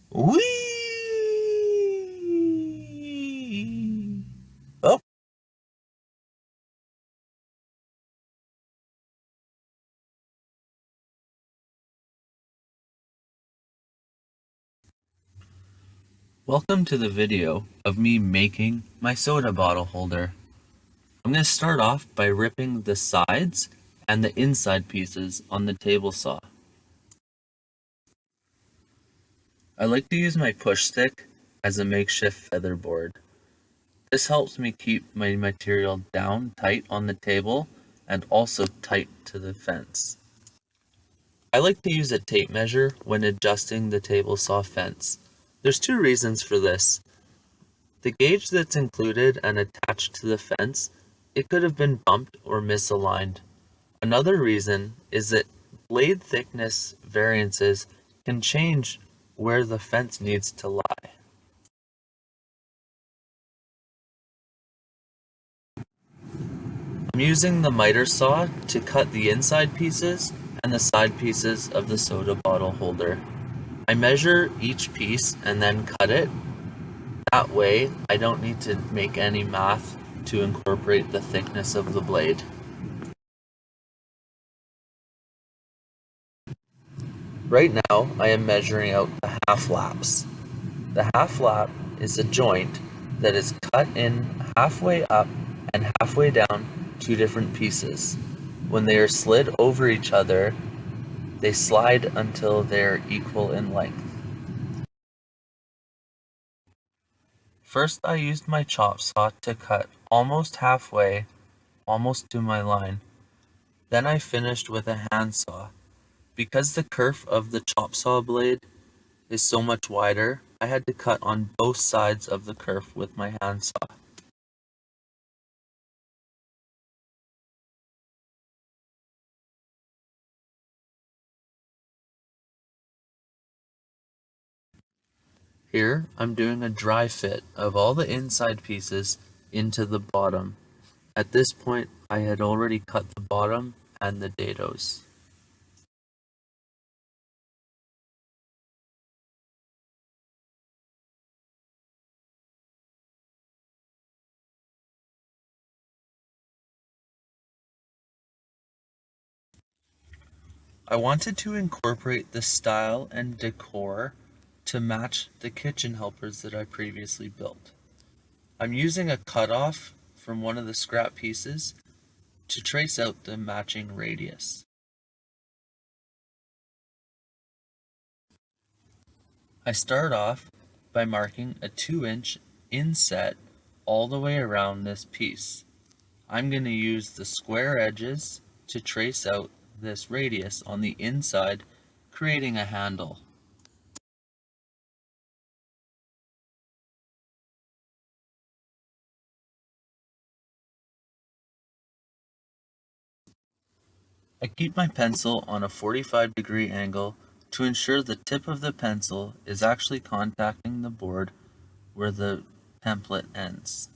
Whee! Oh, welcome to the video of me making my soda bottle holder. I'm going to start off by ripping the sides and the inside pieces on the table saw. I like to use my push stick as a makeshift feather board. This helps me keep my material down tight on the table and also tight to the fence. I like to use a tape measure when adjusting the table saw fence. There's two reasons for this. The gauge that's included and attached to the fence, it could have been bumped or misaligned. Another reason is that blade thickness variances can change where the fence needs to lie. I'm using the miter saw to cut the inside pieces and the side pieces of the soda bottle holder. I measure each piece and then cut it. That way, I don't need to make any math to incorporate the thickness of the blade. Right now, I am measuring out the half laps. The half lap is a joint that is cut in halfway up and halfway down two different pieces. When they are slid over each other, they slide until they're equal in length. First, I used my chop saw to cut almost halfway, almost to my line. Then I finished with a handsaw. Because the kerf of the chop saw blade is so much wider, I had to cut on both sides of the kerf with my handsaw. Here, I'm doing a dry fit of all the inside pieces into the bottom. At this point, I had already cut the bottom and the dados. I wanted to incorporate the style and decor to match the kitchen helpers that I previously built. I'm using a cutoff from one of the scrap pieces to trace out the matching radius. I start off by marking a 2-inch inset all the way around this piece. I'm going to use the square edges to trace out this radius on the inside, creating a handle. I keep my pencil on a 45-degree angle to ensure the tip of the pencil is actually contacting the board where the template ends.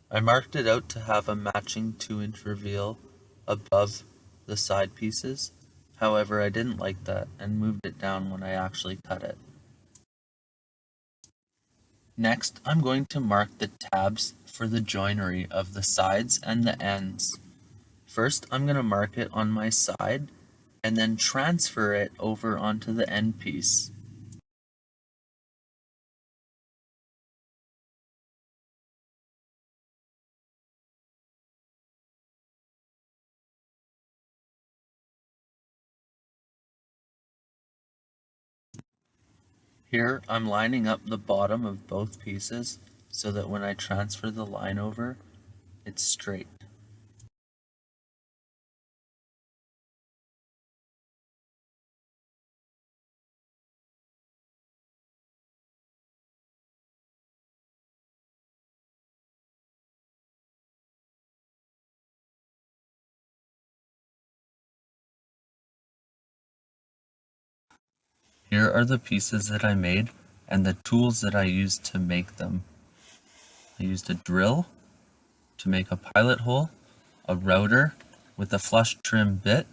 I marked it out to have a matching 2-inch reveal above the side pieces. However, I didn't like that and moved it down when I actually cut it. Next, I'm going to mark the tabs for the joinery of the sides and the ends. First, I'm going to mark it on my side and then transfer it over onto the end piece. Here, I'm lining up the bottom of both pieces so that when I transfer the line over, it's straight. Here are the pieces that I made and the tools that I used to make them. I used a drill to make a pilot hole, a router with a flush trim bit,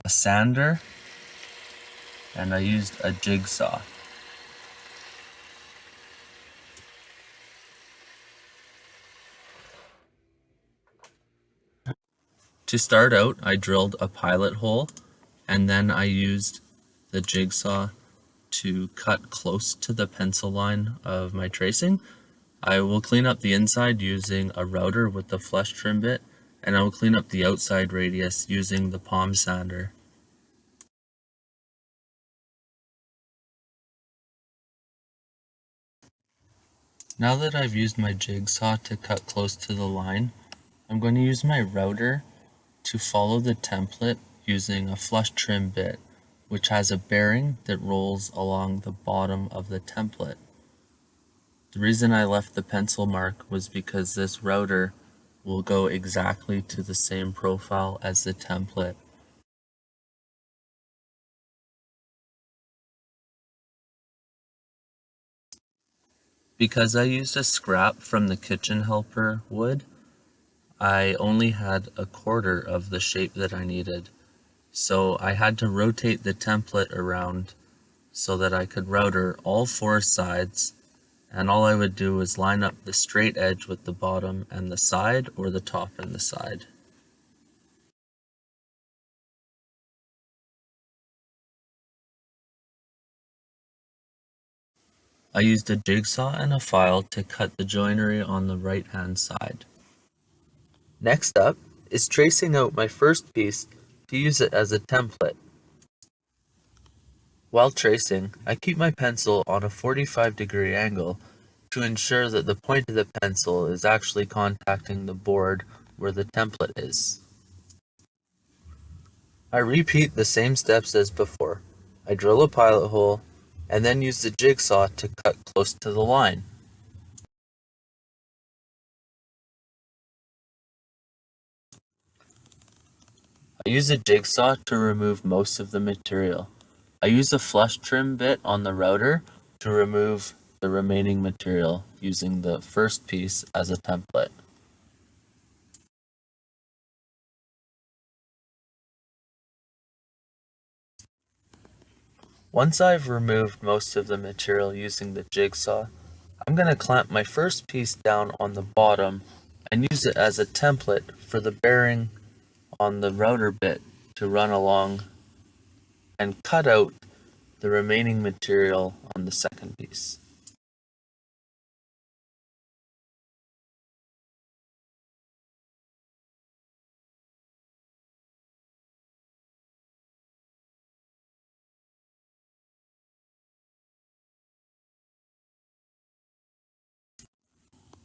a sander, and I used a jigsaw. To start out, I drilled a pilot hole, and then I used the jigsaw to cut close to the pencil line of my tracing. I will clean up the inside using a router with the flush trim bit, and I will clean up the outside radius using the palm sander. Now that I've used my jigsaw to cut close to the line, I'm going to use my router to follow the template using a flush trim bit, which has a bearing that rolls along the bottom of the template. The reason I left the pencil mark was because this router will go exactly to the same profile as the template. Because I used a scrap from the kitchen helper wood, I only had a quarter of the shape that I needed. So I had to rotate the template around so that I could router all 4 sides, and all I would do was line up the straight edge with the bottom and the side, or the top and the side. I used a jigsaw and a file to cut the joinery on the right hand side. Next up is tracing out my first piece to use it as a template. While tracing, I keep my pencil on a 45-degree angle to ensure that the point of the pencil is actually contacting the board where the template is. I repeat the same steps as before. I drill a pilot hole and then use the jigsaw to cut close to the line. I use a jigsaw to remove most of the material. I use a flush trim bit on the router to remove the remaining material using the first piece as a template. Once I've removed most of the material using the jigsaw, I'm going to clamp my first piece down on the bottom and use it as a template for the bearing on the router bit to run along, and cut out the remaining material on the second piece.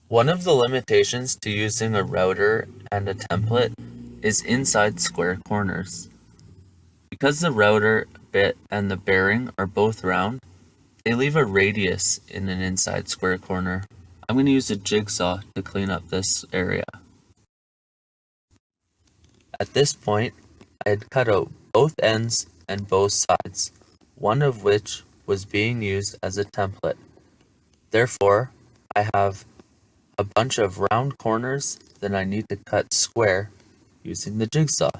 One of the limitations to using a router and a template is inside square corners. Because the router bit and the bearing are both round, they leave a radius in an inside square corner. I'm going to use a jigsaw to clean up this area. At this point, I had cut out both ends and both sides, one of which was being used as a template. Therefore, I have a bunch of round corners that I need to cut square using the jigsaw.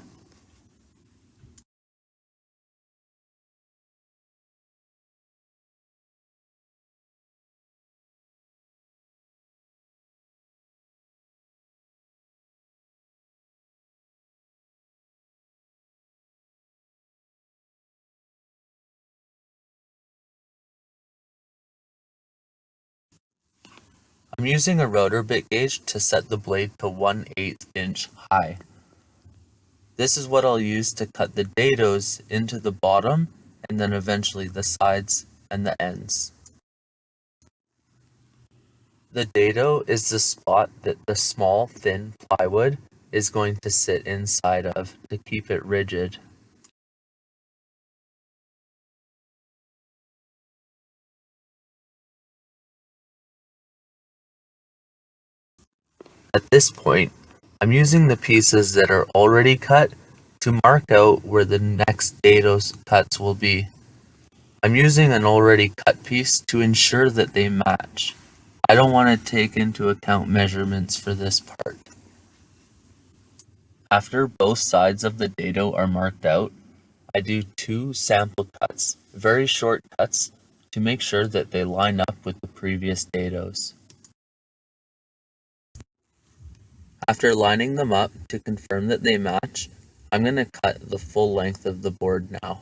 I'm using a router bit gauge to set the blade to 1/8 inch high. This is what I'll use to cut the dados into the bottom and then eventually the sides and the ends. The dado is the spot that the small, thin plywood is going to sit inside of to keep it rigid. At this point, I'm using the pieces that are already cut to mark out where the next dado cuts will be. I'm using an already cut piece to ensure that they match. I don't want to take into account measurements for this part. After both sides of the dado are marked out, I do 2 sample cuts, very short cuts, to make sure that they line up with the previous dados. After lining them up to confirm that they match, I'm going to cut the full length of the board now.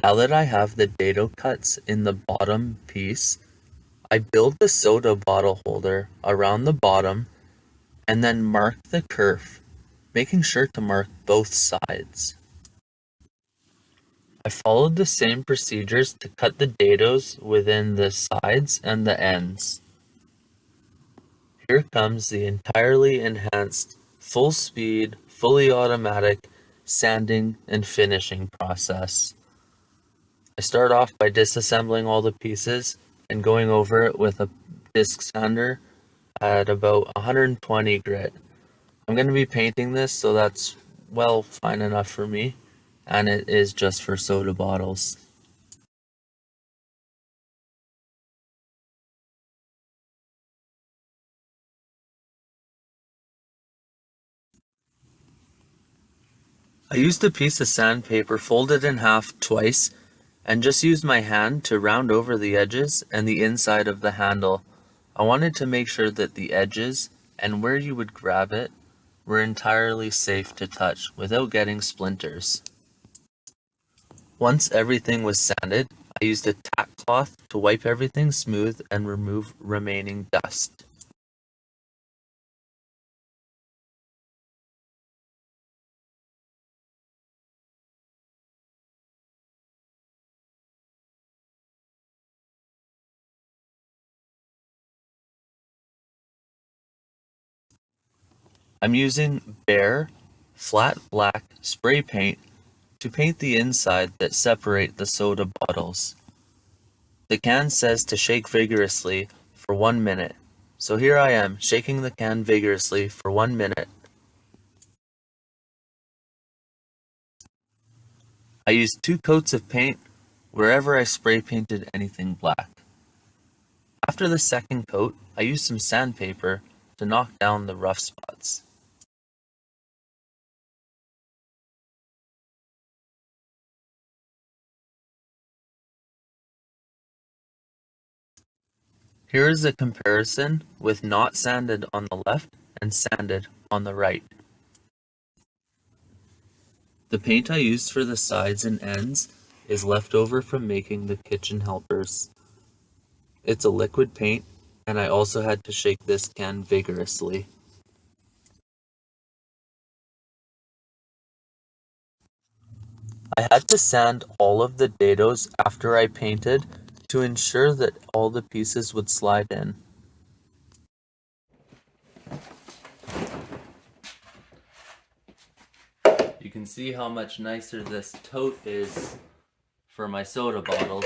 Now that I have the dado cuts in the bottom piece, I build the soda bottle holder around the bottom and then mark the kerf, making sure to mark both sides. I followed the same procedures to cut the dados within the sides and the ends. Here comes the entirely enhanced, full speed, fully automatic sanding and finishing process. I start off by disassembling all the pieces and going over it with a disc sander at about 120 grit. I'm going to be painting this, so that's well fine enough for me, and it is just for soda bottles. I used a piece of sandpaper folded in half twice and just used my hand to round over the edges and the inside of the handle. I wanted to make sure that the edges and where you would grab it were entirely safe to touch without getting splinters. Once everything was sanded, I used a tack cloth to wipe everything smooth and remove remaining dust. I'm using bare, flat black spray paint to paint the inside that separate the soda bottles. The can says to shake vigorously for 1 minute, so here I am shaking the can vigorously for 1 minute. I used 2 coats of paint wherever I spray painted anything black. After the second coat, I used some sandpaper to knock down the rough spots. Here is a comparison with not sanded on the left and sanded on the right. The paint I used for the sides and ends is left over from making the kitchen helpers. It's a liquid paint, and I also had to shake this can vigorously. I had to sand all of the dados after I painted to ensure that all the pieces would slide in. You can see how much nicer this tote is for my soda bottles.